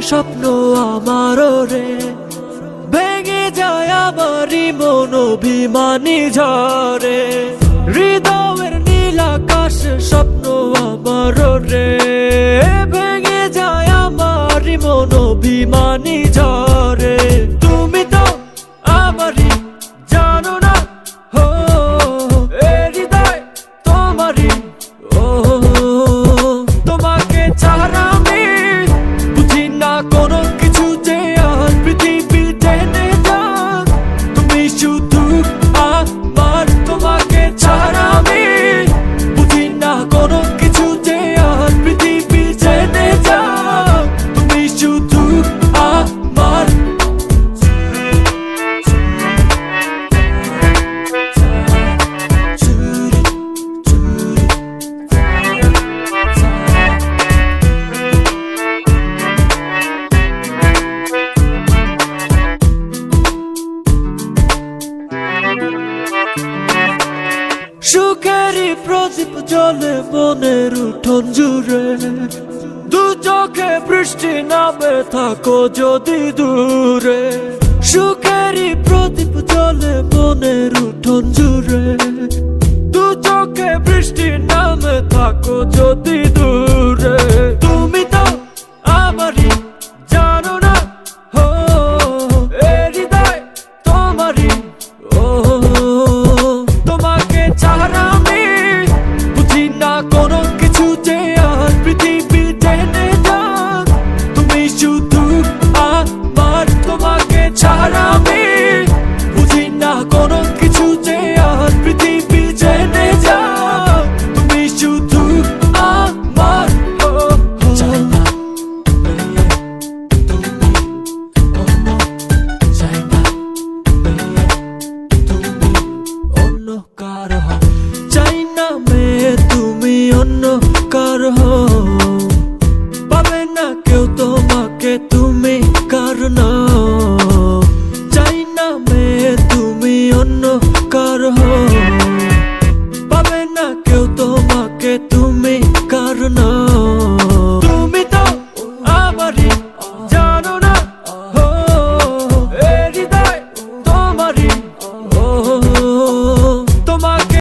স্বপ্ন আমার রে, ভেঙে যায় আমারই মন অভিমানী ঝরে। হৃদয়ের নীল আকাশের স্বপ্ন আমার রে, ভেঙে যায় আমারই মন অভিমানী ঝরে। তুমি তো আমারই জানো না, হো এ হৃদয় তোমারই। ও তোমাকে ছাড়া আমি বুঝি না কোনো কিছু, যে আর পৃথিবী টেনে যাক তুমি শুধু আমার। তোমাকে ছাড়া আমি বুঝি না কোনো কিছু, যে আর পৃথিবী টেনে যাক তুমি শুধু আমার। সুখেরই প্রদীপ জ্বলে মনের উঠোন জুড়ে, দু চোখে বৃষ্টি নামে থাকো যদি দূরে। সুখেরই প্রদীপ জ্বলে মনের উঠোন জুড়ে, দু চোখে বৃষ্টি নামে থাকো যদি দূরে। তুমি তো আমারই জানো না, হো এ হৃদয় তোমারই। ও তোমাকে ছাড়া আমি বুঝি না কোনো কিছু, যে আর পৃথিবী টেনে যাক তুমি শুধু আমার। তোমাকে ছাড়া আমি বুঝি না কোনো কিছু, যে আর পৃথিবী টেনে যাক তুমি শুধু আমার। চাই না তুমি, চাই না তুমি অন্য কারো।